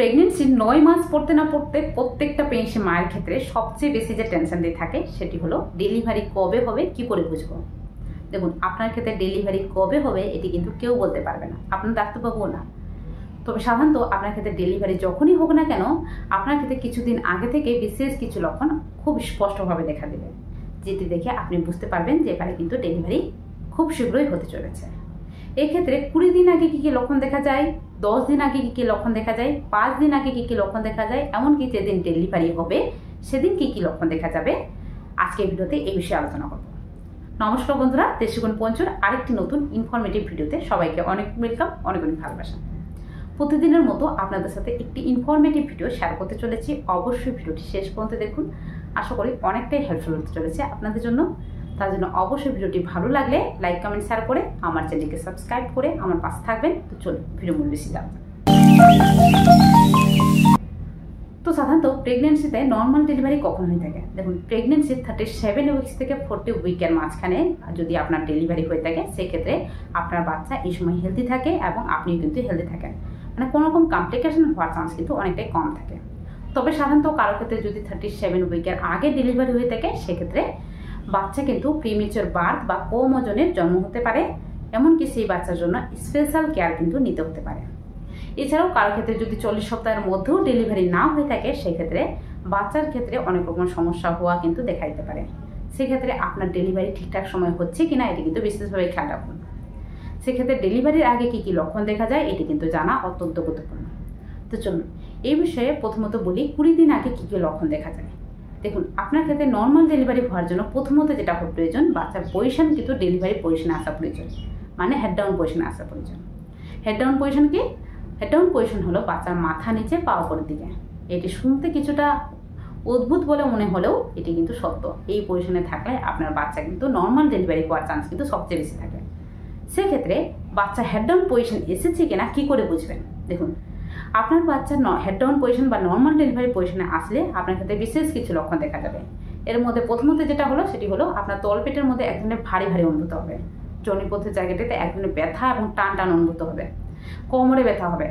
Pregnancy 9 মাস পড়তে না পড়তে প্রত্যেকটা প্রেগনেন্সি মায়ের ক্ষেত্রে সবচেয়ে বেশি যে টেনশন দিয়ে থাকে সেটি হলো ডেলিভারি কবে হবে, কি করে বুঝবো। দেখুন, আপনার ক্ষেত্রে ডেলিভারি কবে হবে এটি কিন্তু কেউ বলতে পারবে না, আপনার ডাক্তারবাবুও না। তবে সাধারণত আপনার ক্ষেত্রে ডেলিভারি যখনই হোক না কেন, আপনার ক্ষেত্রে কিছুদিন আগে থেকে বিশেষ কিছু লক্ষণ খুব স্পষ্টভাবে দেখা দেবে, যেটি দেখে আপনি বুঝতে পারবেন যে এবারে কিন্তু ডেলিভারি খুব শীঘ্রই হতে চলেছে। এক্ষেত্রে 20 দিন আগে কী কী লক্ষণ দেখা যায়, 10 দিন আগে কী কী লক্ষণ দেখা যায়, 5 দিন আগে কী কী লক্ষণ দেখা যায়, এমনকি যেদিন ডেলিভারি হবে সেদিন কী কী লক্ষণ দেখা যাবে, আজকের ভিডিওতে এই বিষয়ে আলোচনা করব। নমস্কার বন্ধুরা, দেশিগুণ পঞ্চুর আরেকটি নতুন ইনফরমেটিভ ভিডিওতে সবাইকে অনেক ওয়েলকাম, অনেক অনেক ভালোবাসা। প্রতিদিনের মতো আপনাদের সাথে একটি ইনফরমেটিভ ভিডিও শেয়ার করতে চলেছি। অবশ্যই ভিডিওটি শেষ পর্যন্ত দেখুন, আশা করি অনেকটাই হেল্পফুল হতে চলেছে আপনাদের জন্য। তার জন্য অবশ্যই ভিডিওটি ভালো লাগলে লাইক, কমেন্ট, শেয়ার করে আমার চ্যানেলকে সাবস্ক্রাইব করে আমার পাশে থাকবেন। তো চলুন ভিডিও মূল বেশি যাওয়া। তো সাধারণত প্রেগনেন্সিতে নর্মাল ডেলিভারি কখন হয়ে থাকে? দেখুন, প্রেগনেন্সির 37 উইকস থেকে 40 উইকের মাঝখানে যদি আপনার ডেলিভারি হয়ে থাকে, সেক্ষেত্রে আপনার বাচ্চা এই সময় হেলদি থাকে এবং আপনিও কিন্তু হেলদি থাকেন, মানে কোনো রকম কমপ্লিকেশন হওয়ার চান্স কিন্তু অনেকটাই কম থাকে। তবে সাধারণত কারোর ক্ষেত্রে যদি 37 উইকের আগে ডেলিভারি হয়ে থাকে, সেক্ষেত্রে বাচ্চা কিন্তু প্রিমেচার বার্থ বা কম ওজনের জন্ম হতে পারে, এমনকি সেই বাচ্চার জন্য স্পেশাল কেয়ার কিন্তু নিতে হতে পারে। এছাড়াও কারোর ক্ষেত্রে যদি 40 সপ্তাহের মধ্যেও ডেলিভারি না হয়ে থাকে, সেক্ষেত্রে বাচ্চার ক্ষেত্রে অনেক রকম সমস্যা হওয়া কিন্তু দেখা দিতে পারে। সেক্ষেত্রে আপনার ডেলিভারি ঠিকঠাক সময় হচ্ছে কিনা এটি কিন্তু বিশেষভাবে খেয়াল রাখুন। সেক্ষেত্রে ডেলিভারির আগে কী কী লক্ষণ দেখা যায় এটি কিন্তু জানা অত্যন্ত গুরুত্বপূর্ণ। তো চলুন এই বিষয়ে প্রথমত বলি, 20 দিন আগে কী কী লক্ষণ দেখা যায়। দেখুন, আপনার ক্ষেত্রে নর্মাল ডেলিভারি হওয়ার জন্য প্রথমত যেটা হওয়া প্রয়োজন, বাচ্চার পজিশন কিন্তু ডেলিভারি পজিশনে আসা প্রয়োজন, মানে হেড ডাউন পজিশনে আসা প্রয়োজন। হেড ডাউন পজিশন কি? হেড ডাউন পজিশন হলো বাচ্চার মাথা নিচে পা উপরের দিকে। এটি শুনতে কিছুটা অদ্ভুত বলে মনে হলেও এটি কিন্তু সত্য। এই পজিশনে থাকলে আপনার বাচ্চা কিন্তু নর্মাল ডেলিভারি হওয়ার চান্স কিন্তু সবচেয়ে বেশি থাকে। সেক্ষেত্রে বাচ্চা হেড ডাউন পজিশন এসেছে কিনা কী করে বুঝবেন? দেখুন, আপনার বাচ্চার হেড ডাউন পজিশন বা নর্মাল ডেলিভারি পজিশনে আসলে আপনার ক্ষেত্রে বিশেষ কিছু লক্ষণ দেখা যাবে। এর মধ্যে প্রথমত যেটা হলো সেটি হলো আপনার তলপেটের মধ্যে এক ধরনের ভারী ভারী অনুভূত হবে, যোনিপথের জায়গাটিতে এক ধরনের ব্যথা এবং টান টান অনুভূত হবে, কোমরে ব্যথা হবে।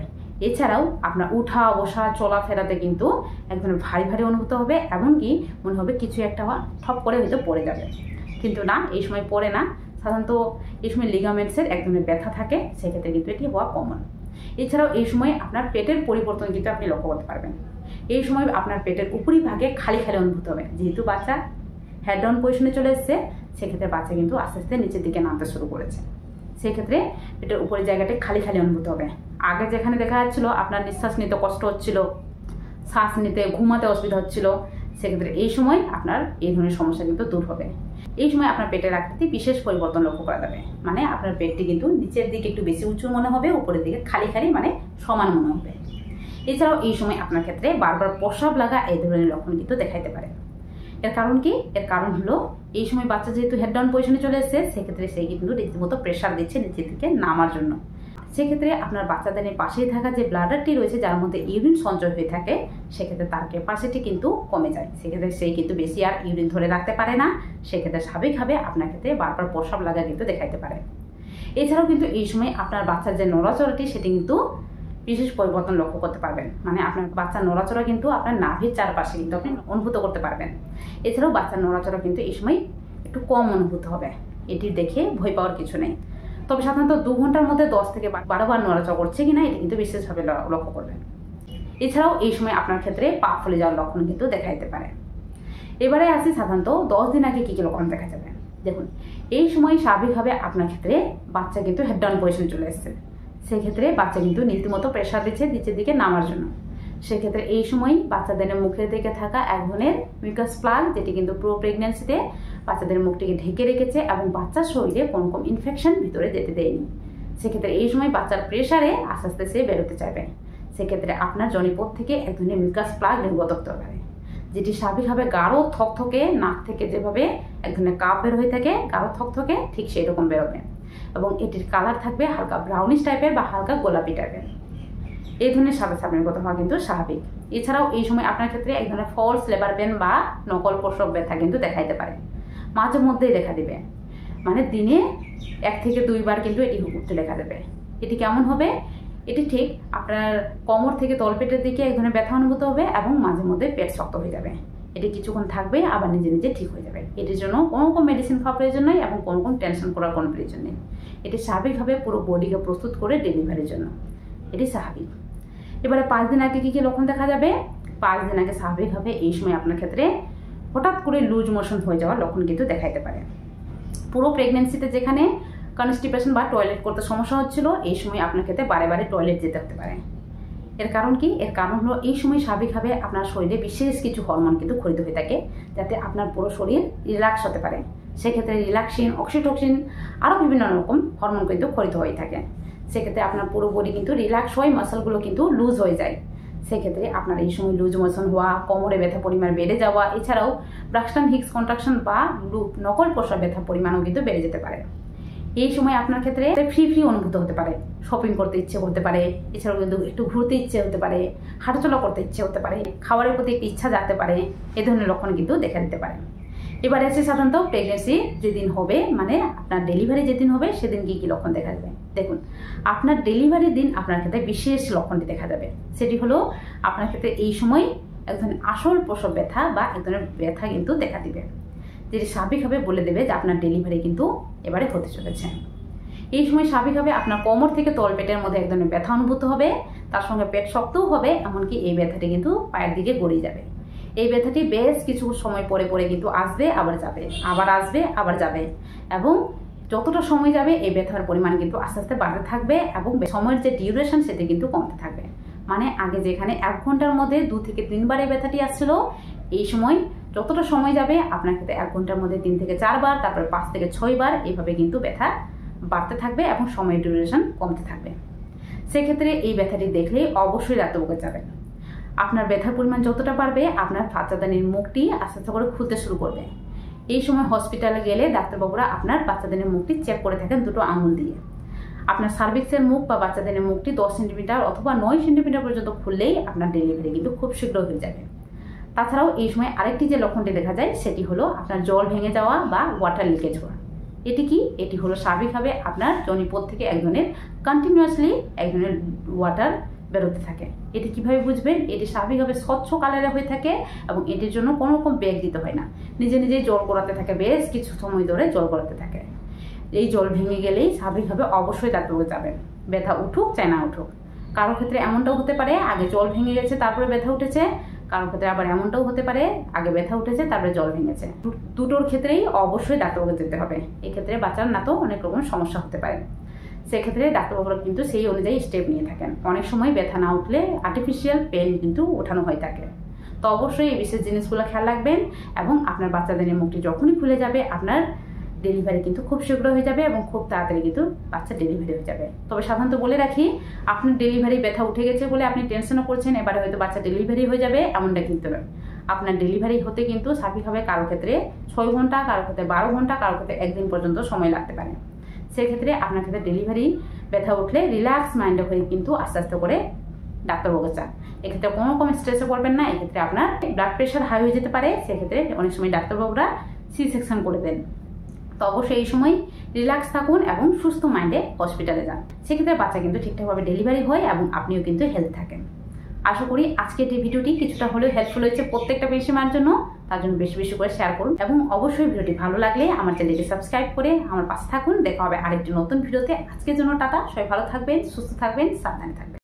এছাড়াও আপনার উঠা বসা চলাফেরাতে কিন্তু এক ধরনের ভারী ভারী অনুভূত হবে, এমনকি মনে হবে কিছু একটা ঠপ করে হয়তো পড়ে যাবে, কিন্তু না, এই সময় পড়ে না। সাধারণত এই সময় লিগামেন্টসের এক ধরনের ব্যথা থাকে, সেক্ষেত্রে কিন্তু এটি হওয়া কমন। এছাড়াও এই সময় আপনার পেটের পরিবর্তন কিন্তু আপনি লক্ষ্য করতে পারবেন। এই সময় আপনার পেটের উপরিভাগে খালি খালি অনুভূত হবে, যেহেতু বাচ্চা হেড ডাউন পজিশনে চলে এসছে, সেক্ষেত্রে বাচ্চা কিন্তু আস্তে আস্তে নিচের দিকে নামতে শুরু করেছে। সেক্ষেত্রে পেটের উপরের জায়গাটা খালি খালি অনুভূত হবে। আগে যেখানে দেখা যাচ্ছিল আপনার নিঃশ্বাস নিতে কষ্ট হচ্ছিল, শ্বাস নিতে, ঘুমাতে অসুবিধা হচ্ছিল, সেক্ষেত্রে এই সময় আপনার এই ধরনের সমস্যা কিন্তু দূর হবে। এই সময় আপনার পেটের আকৃতি বিশেষ পরিবর্তন লক্ষ্য করা যাবে, মানে আপনার পেটটি কিন্তু নিচের দিকে একটু বেশি উঁচু মনে হবে, উপরের দিকে খালি খালি মানে সমান মনে হবে। এছাড়াও এই সময় আপনার ক্ষেত্রে বারবার প্রস্রাব লাগা এই ধরনের লক্ষণ কিন্তু দেখাইতে পারে। এর কারণ কি? এর কারণ হলো এই সময় বাচ্চা যেহেতু হেড ডাউন পজিশনে চলে এসেছে, সেক্ষেত্রে সেই কিন্তু রীতিমতো প্রেশার দিচ্ছে নিচের দিকে নামার জন্য। সেক্ষেত্রে আপনার বাচ্চাদের পাশেই থাকা যে ব্লাডারটি রয়েছে, যার মধ্যে ইউরিন সঞ্চয় হয়ে থাকে, সেক্ষেত্রে তার ক্যাপাসিটি কিন্তু কমে যায়। সেক্ষেত্রে সেই কিন্তু বেশি আর ইউরিন ধরে রাখতে পারে না, সেক্ষেত্রে স্বাভাবিকভাবে আপনার ক্ষেত্রে বারবার প্রস্রাব লাগা কিন্তু দেখাইতে পারে। এছাড়াও কিন্তু এই সময় আপনার বাচ্চার যে নড়াচড়াটি সেটি কিন্তু বিশেষ পরিবর্তন লক্ষ্য করতে পারবেন, মানে আপনার বাচ্চার নড়াচড়া কিন্তু আপনার নাভির চারপাশে কিন্তু আপনি অনুভূত করতে পারবেন। এছাড়াও বাচ্চার নড়াচড়া কিন্তু এই সময় একটু কম অনুভূত হবে, এটি দেখে ভয় পাওয়ার কিছু নেই। তবে সাধারণত 2 ঘন্টার মধ্যে 10 থেকে 12 বার নড়াচড়া করছে কিনা এটি কিন্তু বিশেষভাবে লক্ষ্য করবেন। এছাড়াও এই সময় আপনার ক্ষেত্রে পা ফুলে যাওয়ার লক্ষণ কিন্তু দেখা দিতে পারে। এবারে আসি সাধারণত 10 দিন আগে কী কী লক্ষণ দেখা যাবে। দেখুন, এই সময় স্বাভাবিকভাবে আপনার ক্ষেত্রে বাচ্চা কিন্তু হেড ডাউন পজিশনে চলে এসছে, সেক্ষেত্রে বাচ্চা কিন্তু রীতিমতো প্রেশার দিচ্ছে নিচের দিকে নামার জন্য। সেক্ষেত্রে এই সময় বাচ্চাদের মুখের দিকে থাকা এক ধরনের মিউকাস প্লাগ, যেটি কিন্তু পুরো প্রেগনেন্সিতে বাচ্চাদের মুখটিকে ঢেকে রেখেছে এবং বাচ্চার শরীরে কোনো রকম ইনফেকশন ভিতরে যেতে দেয়নি। সেক্ষেত্রে এই সময় বাচ্চার প্রেশারে আস্তে আস্তে সে বেরোতে চাইবে। সেক্ষেত্রে আপনার জনিপথ থেকে এক ধরনের মিউকাস প্লাগ নির্গত হতে পারে, যেটি স্বাভাবিকভাবে গাঢ় থকথকে, নাক থেকে যেভাবে এক ধরনের কাপ বের হয়ে থাকে গাঢ় থকথকে, ঠিক সেই রকম বেরোবে এবং এটির কালার থাকবে হালকা ব্রাউনিশ টাইপের বা হালকা গোলাপি টাইপের। এই ধরনের সাদা সাপ নির্গত হওয়া কিন্তু স্বাভাবিক। এছাড়াও এই সময় আপনার ক্ষেত্রে এক ধরনের ফলস লেবার পেন বা নকল প্রসব ব্যথা কিন্তু দেখাইতে পারে, মাঝে মধ্যেই দেখা দিবে, মানে দিনে 1 থেকে 2 বার কিন্তু এটি উঠতে দেখা দেবে। এটি কেমন হবে? এটি ঠিক আপনার কোমর থেকে তলপেটের দিকে এক ধরনের ব্যথা অনুভূত হবে এবং মাঝে মধ্যে পেট শক্ত হয়ে যাবে। এটি কিছুক্ষণ থাকবে, আবার নিজে নিজে ঠিক হয়ে যাবে। এটির জন্য কোনো রকম মেডিসিন খাওয়ার প্রয়োজন নেই এবং কোনো রকম টেনশন করার কোনো প্রয়োজন নেই। এটি স্বাভাবিকভাবে পুরো বডিকে প্রস্তুত করে ডেলিভারির জন্য, এটি স্বাভাবিক। এবারে 5 দিন আগে কী কী লক্ষণ দেখা যাবে? 5 দিন আগে স্বাভাবিকভাবে এই সময় আপনার ক্ষেত্রে হঠাৎ করে লুজ মোশন হয়ে যাওয়ার লক্ষণ কিন্তু দেখাইতে পারে। পুরো প্রেগনেন্সিতে যেখানে কনস্টিপেশন বা টয়লেট করতে সমস্যা হচ্ছিল, এই সময় আপনার ক্ষেত্রে বারে বারে টয়লেট যেতে হতে পারে। এর কারণ কি? এর কারণ হলো এই সময় স্বাভাবিকভাবে আপনার শরীরে বিশেষ কিছু হরমোন কিন্তু ক্ষরিত হয়ে থাকে, যাতে আপনার পুরো শরীর রিল্যাক্স হতে পারে। সেক্ষেত্রে রিল্যাক্সিন, অক্সিটোসিন আরও বিভিন্ন রকম হরমোন কিন্তু ক্ষরিত হয়ে থাকে। সেক্ষেত্রে আপনার পুরো বডি কিন্তু রিল্যাক্স হয়, মাসলগুলো কিন্তু লুজ হয়ে যায়। সেক্ষেত্রে আপনার এই সময় লুজ মোশন হওয়া, কোমরে ব্যথা পরিমাণ বেড়ে যাওয়া, এছাড়াও ব্রাক্সটন হিক্স কন্ট্রাকশন বা নকল প্রসব ব্যথা পরিমাণও কিন্তু বেড়ে যেতে পারে। এই সময় আপনার ক্ষেত্রে ফ্রি অনুভূত হতে পারে, শপিং করতে ইচ্ছে হতে পারে, এছাড়াও কিন্তু একটু ঘুরতে ইচ্ছে হতে পারে, হাঁটাচলা করতে ইচ্ছে হতে পারে, খাবারের প্রতি একটি ইচ্ছা জাগতে পারে। এ ধরনের লক্ষণ কিন্তু দেখা দিতে পারে। এবারে আছে সাধারণত প্রেগনেন্সি যেদিন হবে, মানে আপনার ডেলিভারি যেদিন হবে সেদিন কী কী লক্ষণ দেখা যাবে। দেখুন, আপনার ডেলিভারির দিন আপনার ক্ষেত্রে বিশেষ লক্ষণটি দেখা যাবে। সেটি হলো আপনার ক্ষেত্রে এই সময় এক ধরনের আসল প্রসব ব্যথা বা এক ধরনের ব্যথা কিন্তু দেখা দিবে, যেটি স্বাভাবিকভাবে বলে দেবে যে আপনার ডেলিভারি কিন্তু এবারে হতে চলেছে। এই সময় স্বাভাবিকভাবে আপনার কোমর থেকে তলপেটের মধ্যে এক ধরনের ব্যথা অনুভূত হবে, তার সঙ্গে পেট শক্তও হবে, এমনকি এই ব্যথাটি কিন্তু পায়ের দিকে গড়িয়ে যাবে। এই ব্যথাটি বেশ কিছু সময় পরে পরে কিন্তু আসবে, আবার যাবে, আবার আসবে, আবার যাবে, এবং যতটা সময় যাবে এই ব্যথার পরিমাণ কিন্তু আস্তে আস্তে বাড়তে থাকবে এবং সময়ের যে ডিউরেশন সেটি কিন্তু কমতে থাকবে। মানে আগে যেখানে 1 ঘন্টার মধ্যে 2 থেকে 3 বার এই ব্যথাটি আসছিল, এই সময় যতটা সময় যাবে আপনার ক্ষেত্রে 1 ঘন্টার মধ্যে 3 থেকে 4 বার, তারপরে 5 থেকে 6 বার এইভাবে কিন্তু ব্যথা বাড়তে থাকবে এবং সময়ের ডিউরেশন কমতে থাকবে। সেক্ষেত্রে এই ব্যথাটি দেখলেই অবশ্যই ডাক্তারবাবুকে যাবেন। আপনার ব্যথার পরিমাণ যতটা বাড়বে আপনার বাচ্চাদানির মুখটি আস্তে আস্তে করে খুলতে শুরু করবে। এই সময় হসপিটালে গেলে ডাক্তারবাবুরা আপনার বাচ্চাদানির মুখটি চেক করে থাকেন 2টো আঙুল দিয়ে। আপনার সার্ভিক্সের মুখ বা বাচ্চাদানির মুখটি 10 সেন্টিমিটার অথবা 9 সেন্টিমিটার পর্যন্ত খুললেই আপনার ডেলিভারি কিন্তু খুব শীঘ্র হয়ে যাবে। তাছাড়াও এই সময় আরেকটি যে লক্ষণটি দেখা যায় সেটি হলো আপনার জল ভেঙে যাওয়া বা ওয়াটার লিকেজ হওয়া। এটি কি? এটি হলো স্বাভাবিকভাবে আপনার যোনিপথ থেকে এক ধরনের কন্টিনিউয়াসলি এক ধরনের ওয়াটার বেরোতে থাকে। এটি কিভাবে বুঝবেন? এটি স্বাভাবিকভাবে স্বচ্ছ কালারে হয়ে থাকে এবং এটির জন্য কোনো রকম ব্যাগ দিতে হয় না, নিজে নিজেই জল গড়াতে থাকে, বেশ কিছু সময় ধরে জল গড়াতে থাকে। এই জল ভেঙে গেলেই স্বাভাবিকভাবে অবশ্যই ডাক্তারবাবু যাবেন, ব্যথা উঠুক চাই না উঠুক। কারোর ক্ষেত্রে এমনটাও হতে পারে আগে জল ভেঙে গেছে তারপরে ব্যথা উঠেছে, কারোর ক্ষেত্রে আবার এমনটাও হতে পারে আগে ব্যথা উঠেছে তারপরে জল ভেঙেছে। দুটোর ক্ষেত্রেই অবশ্যই ডাক্তারবাবুকে যেতে হবে। এক্ষেত্রে বাচ্চার না তো অনেক রকম সমস্যা হতে পারে, সেক্ষেত্রে ডাক্তারবাবুরা কিন্তু সেই অনুযায়ী স্টেপ নিয়ে থাকেন। অনেক সময় ব্যথা না উঠলে আর্টিফিশিয়াল পেন কিন্তু ওঠানো হয়ে থাকে। তো অবশ্যই এই বিশেষ জিনিসগুলো খেয়াল রাখবেন এবং আপনার বাচ্চাদের মুখটি যখনই খুলে যাবে আপনার ডেলিভারি কিন্তু খুব শীঘ্র হয়ে যাবে এবং খুব তাড়াতাড়ি কিন্তু বাচ্চা ডেলিভারি হয়ে যাবে। তবে সাধারণত বলে রাখি, আপনার ডেলিভারি ব্যথা উঠে গেছে বলে আপনি টেনশনও করছেন এবারে হয়তো বাচ্চা ডেলিভারি হয়ে যাবে, এমনটা কিন্তু নয়। আপনার ডেলিভারি হতে কিন্তু স্বাভাবিকভাবে কারো ক্ষেত্রে 6 ঘন্টা, কারো ক্ষেত্রে 12 ঘন্টা, কারো ক্ষেত্রে 1 দিন পর্যন্ত সময় লাগতে পারে। সেক্ষেত্রে আপনার ক্ষেত্রে ডেলিভারি ব্যথা উঠলে রিল্যাক্স মাইন্ডে হয়ে কিন্তু আস্তে আস্তে করে ডাক্তারবাবুকে চান। এক্ষেত্রে কোনো রকম স্ট্রেসে পড়বেন না। এক্ষেত্রে আপনার ব্লাড প্রেশার হাই হয়ে যেতে পারে, সেক্ষেত্রে অনেক সময় ডাক্তারবাবুরা সি-সেকশন করে দেন। তো অবশ্যই এই সময় রিল্যাক্স থাকুন এবং সুস্থ মাইন্ডে হসপিটালে যান। সেক্ষেত্রে বাচ্চা কিন্তু ঠিকঠাকভাবে ডেলিভারি হয় এবং আপনিও কিন্তু হেলথ থাকেন। আশা করি আজকের এই ভিডিওটি কিছুটা হলেও হেল্পফুল হয়েছে প্রত্যেকটা পেশেন্টের জন্য। তার জন্য বেশি বেশি করে শেয়ার করুন এবং অবশ্যই ভিডিওটি ভালো লাগলে আমার চ্যানেলটি সাবস্ক্রাইব করে আমার পাশে থাকুন। দেখা হবে আরেকটি নতুন ভিডিওতে। আজকের জন্য টাটা। সবাই ভালো থাকবেন, সুস্থ থাকবেন, সাবধানে থাকবেন।